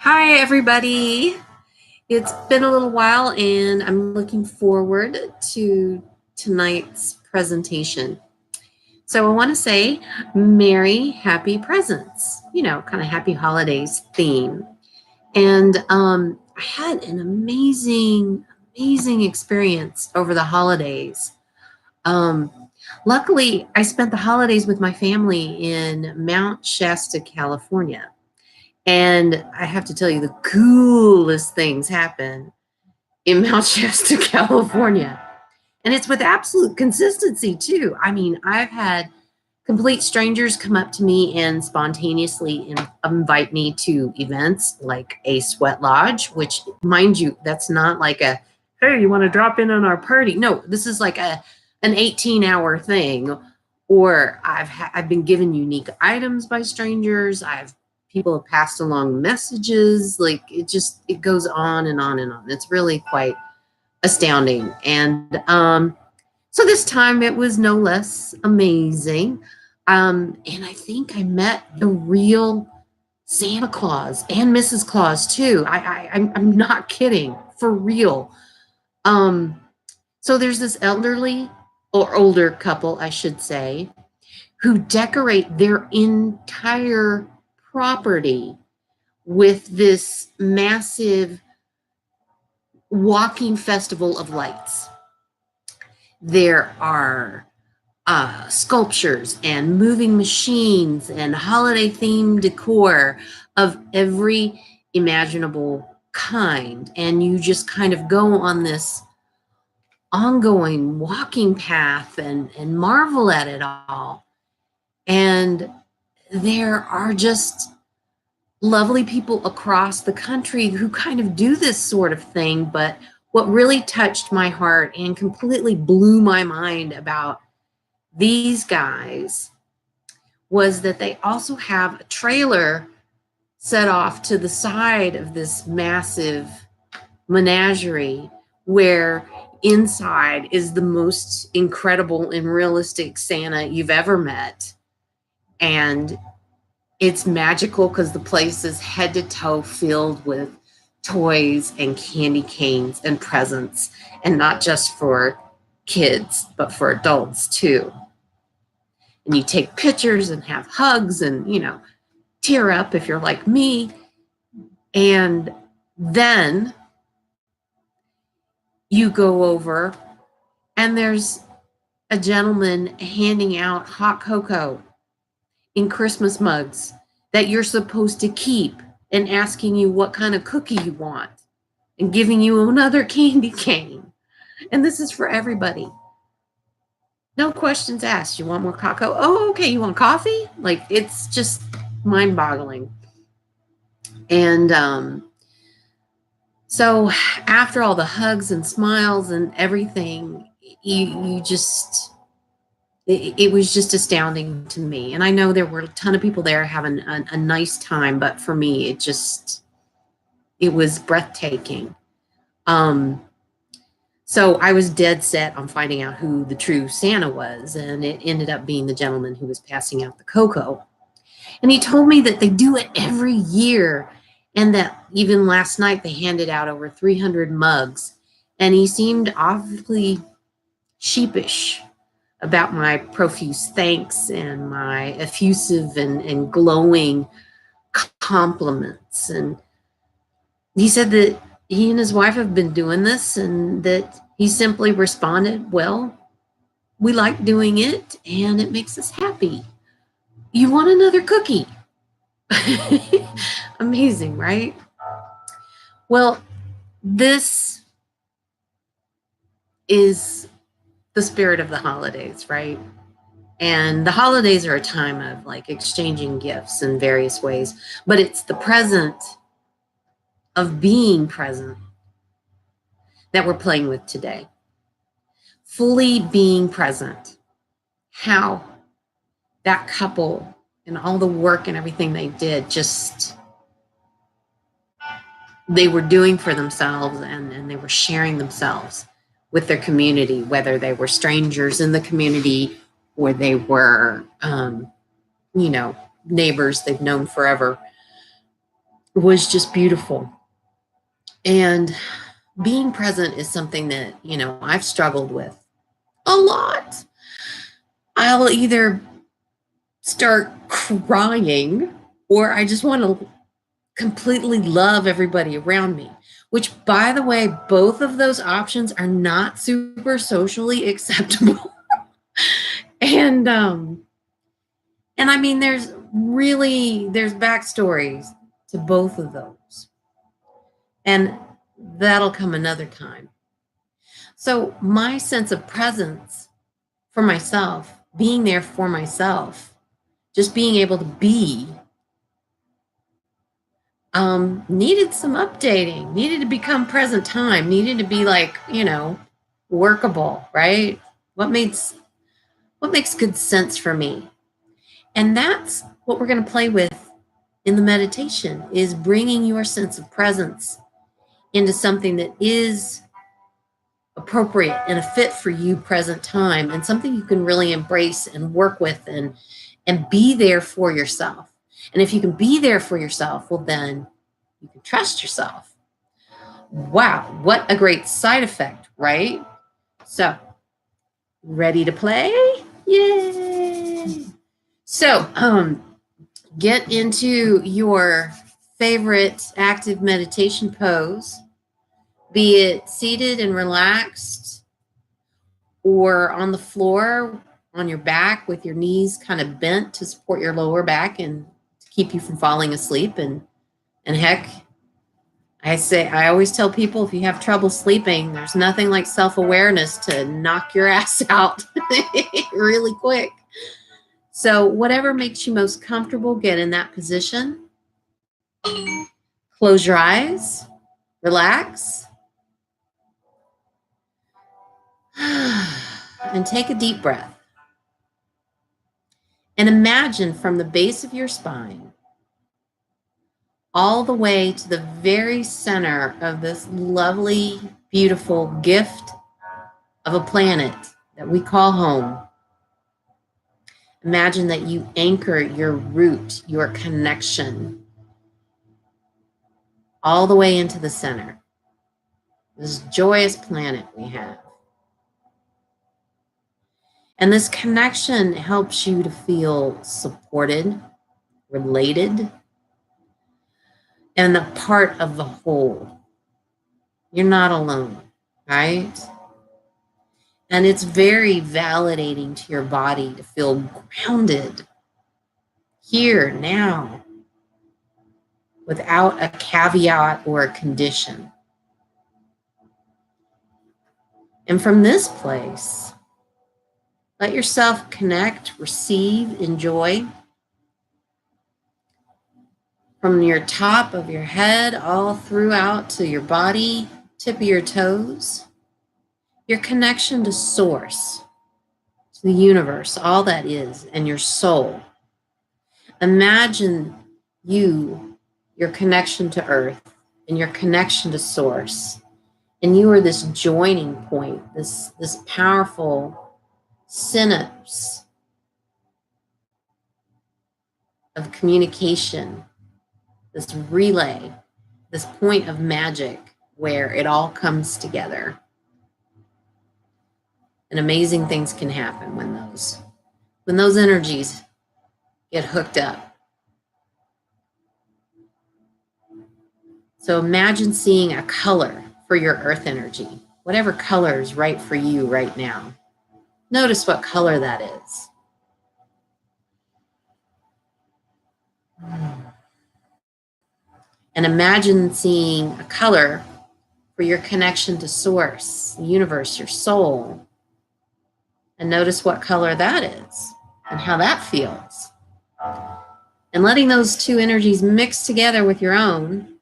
Hi, everybody. It's been a little while, and I'm looking forward to tonight's presentation. So, I want to say Merry Happy Presents, kind of happy holidays theme. And I had an amazing experience over the holidays. Um, Luckily, I spent the holidays with my family in Mount Shasta, California. And I have to tell you, the coolest things happen in Mount Shasta, California. And it's with absolute consistency, too. I mean, I've had complete strangers come up to me and spontaneously invite me to events like a sweat lodge, which, mind you, that's not like a, hey, you want to drop in on our party? No, this is like an 18-hour thing. Or I've been given unique items by strangers. People have passed along messages. Like it goes on and on and on. It's really quite astounding. And so this time it was no less amazing. And I think I met the real Santa Claus and Mrs. Claus too. I'm not kidding, for real. So there's this elderly or older couple, I should say, who decorate their entire property with this massive walking festival of lights. There are sculptures and moving machines and holiday themed decor of every imaginable kind. And you just kind of go on this ongoing walking path and marvel at it all. And there are just lovely people across the country who kind of do this sort of thing. But what really touched my heart and completely blew my mind about these guys was that they also have a trailer set off to the side of this massive menagerie where inside is the most incredible and realistic Santa you've ever met. And it's magical because the place is head to toe filled with toys and candy canes and presents, and not just for kids, but for adults too. And you take pictures and have hugs and, tear up if you're like me. And then you go over and there's a gentleman handing out hot cocoa in Christmas mugs that you're supposed to keep and asking you what kind of cookie you want and giving you another candy cane. And this is for everybody. No questions asked. You want more cocoa? Oh, okay. You want coffee? Like, it's just mind-boggling. And so after all the hugs and smiles and everything, you just, it was just astounding to me. And I know there were a ton of people there having a nice time, but for me, it was breathtaking. So I was dead set on finding out who the true Santa was, and it ended up being the gentleman who was passing out the cocoa. And he told me that they do it every year, and that even last night they handed out over 300 mugs. And he seemed awfully sheepish about my profuse thanks and my effusive and glowing compliments. And he said that he and his wife have been doing this and that he simply responded, well, we like doing it and it makes us happy. You want another cookie? Amazing, right? Well, this is the spirit of the holidays, right? And the holidays are a time of like exchanging gifts in various ways, but it's the present of being present that we're playing with today. Fully being present. How that couple and all the work and everything they did, they were doing for themselves and they were sharing themselves with their community, whether they were strangers in the community or they were, neighbors they've known forever. was just beautiful. And being present is something that, I've struggled with a lot. I'll either start crying or I just want to completely love everybody around me, which, by the way, both of those options are not super socially acceptable. And I mean, there's backstories to both of those. And that'll come another time. So my sense of presence for myself, being there for myself, just being able to be, needed some updating, needed to become present time, needed to be like, workable, right? What makes good sense for me? And that's what we're going to play with in the meditation, is bringing your sense of presence into something that is appropriate and a fit for you present time, and something you can really embrace and work with and be there for yourself. And if you can be there for yourself, well, then you can trust yourself. Wow, what a great side effect, right? So, ready to play? Yay! So, get into your favorite active meditation pose, be it seated and relaxed or on the floor on your back with your knees kind of bent to support your lower back and to keep you from falling asleep. And heck, I always tell people, if you have trouble sleeping, there's nothing like self-awareness to knock your ass out really quick. So whatever makes you most comfortable, get in that position. Close your eyes, relax, and take a deep breath. And imagine from the base of your spine all the way to the very center of this lovely, beautiful gift of a planet that we call home. Imagine that you anchor your root, your connection, all the way into the center, this joyous planet we have. And this connection helps you to feel supported, related, and a part of the whole. You're not alone, right? And it's very validating to your body to feel grounded here, now, without a caveat or a condition. And from this place, let yourself connect, receive, enjoy from your top of your head all throughout to your body, tip of your toes, your connection to source, to the universe, all that is, and your soul. Imagine your connection to earth and your connection to source. And you are this joining point, this powerful synapse of communication, this relay, this point of magic where it all comes together. And amazing things can happen when those energies get hooked up. So imagine seeing a color for your earth energy, whatever color is right for you right now. Notice what color that is. And imagine seeing a color for your connection to source, the universe, your soul. And notice what color that is and how that feels. And letting those two energies mix together with your own.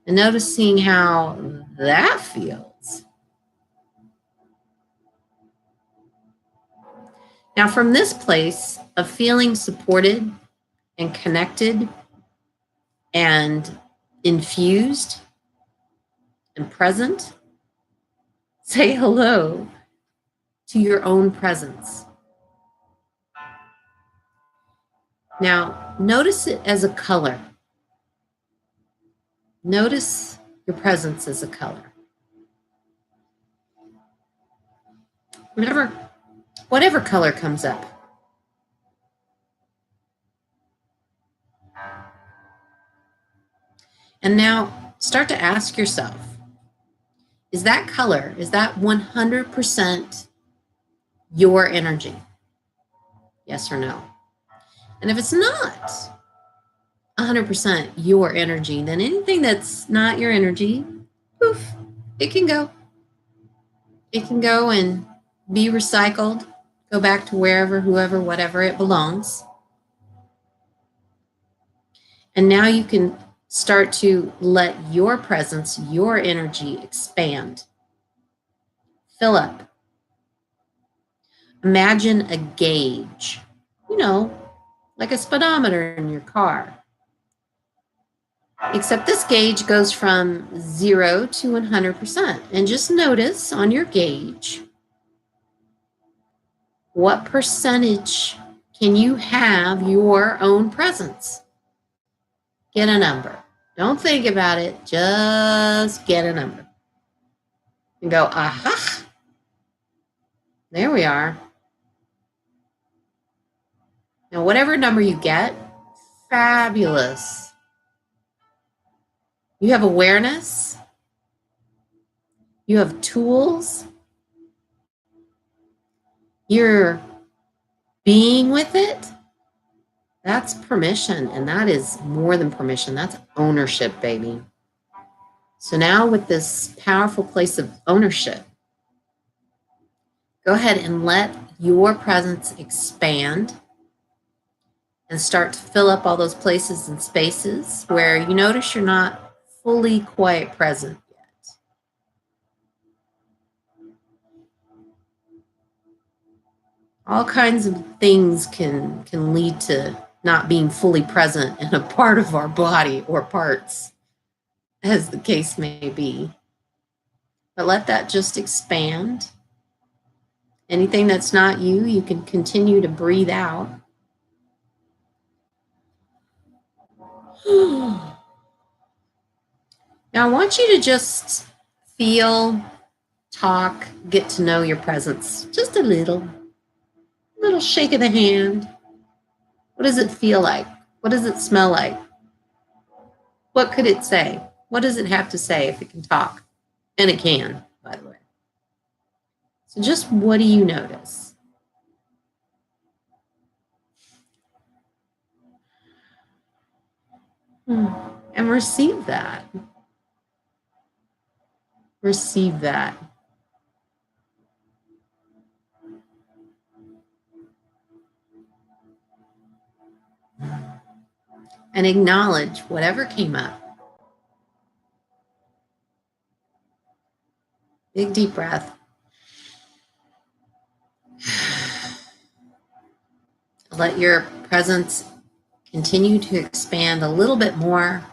And noticing how that feels. Now, from this place of feeling supported and connected and infused and present, say hello to your own presence. Now, notice it as a color. Notice your presence as a color. Whatever color comes up. And now start to ask yourself, is that color, is that 100% your energy? Yes or no? And if it's not 100% your energy, then anything that's not your energy, poof, it can go. It can go and be recycled, go back to wherever, whoever, whatever it belongs. And now you can start to let your presence, your energy expand. Fill up. Imagine a gauge, like a speedometer in your car. Except this gauge goes from 0 to 100%. And just notice on your gauge, what percentage can you have your own presence? Get a number. Don't think about it. Just get a number. And go, aha. There we are. Now, whatever number you get, fabulous. You have awareness. You have tools. You're being with it. That's permission, and that is more than permission. That's ownership, baby. So now with this powerful place of ownership, go ahead and let your presence expand and start to fill up all those places and spaces where you notice you're not fully quite present yet. All kinds of things can lead to not being fully present in a part of our body or parts, as the case may be. But let that just expand. Anything that's not you, you can continue to breathe out. Now, I want you to just feel, talk, get to know your presence just a little shake of the hand. What does it feel like? What does it smell like? What could it say? What does it have to say if it can talk? And it can, by the way. So just what do you notice? And receive that. Receive that. And acknowledge whatever came up. Big, deep breath. Let your presence continue to expand a little bit more.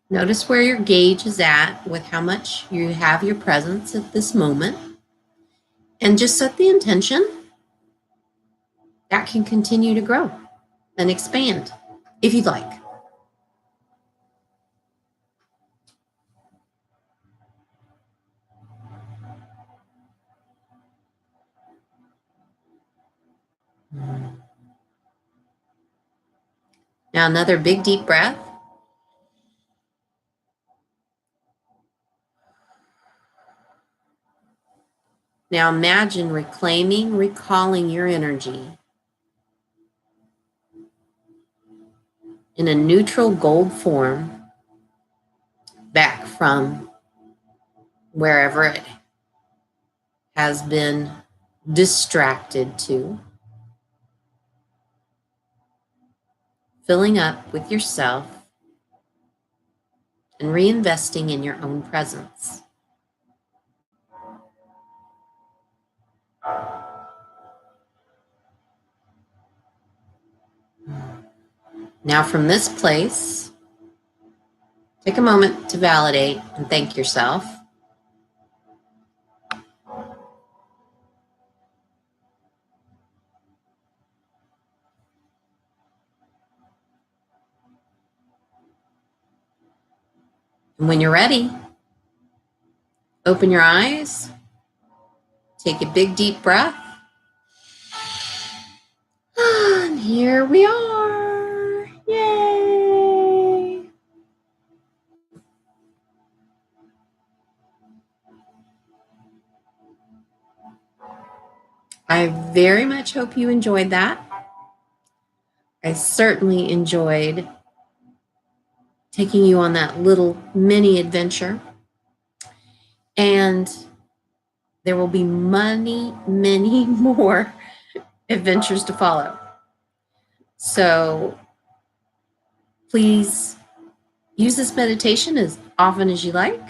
Notice where your gauge is at with how much you have your presence at this moment. And just set the intention that can continue to grow and expand if you'd like. Now, another big, deep breath. Now, imagine recalling your energy in a neutral gold form back from wherever it has been distracted to, filling up with yourself and reinvesting in your own presence. Now, from this place, take a moment to validate and thank yourself. And when you're ready, open your eyes, take a big deep breath, and here we are. Yay! I very much hope you enjoyed that. I certainly enjoyed taking you on that little mini adventure. And there will be many, many more adventures to follow. So please use this meditation as often as you like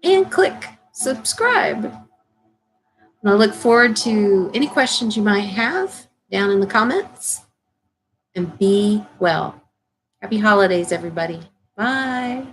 and click subscribe. And I look forward to any questions you might have down in the comments. And be well. Happy holidays, everybody. Bye.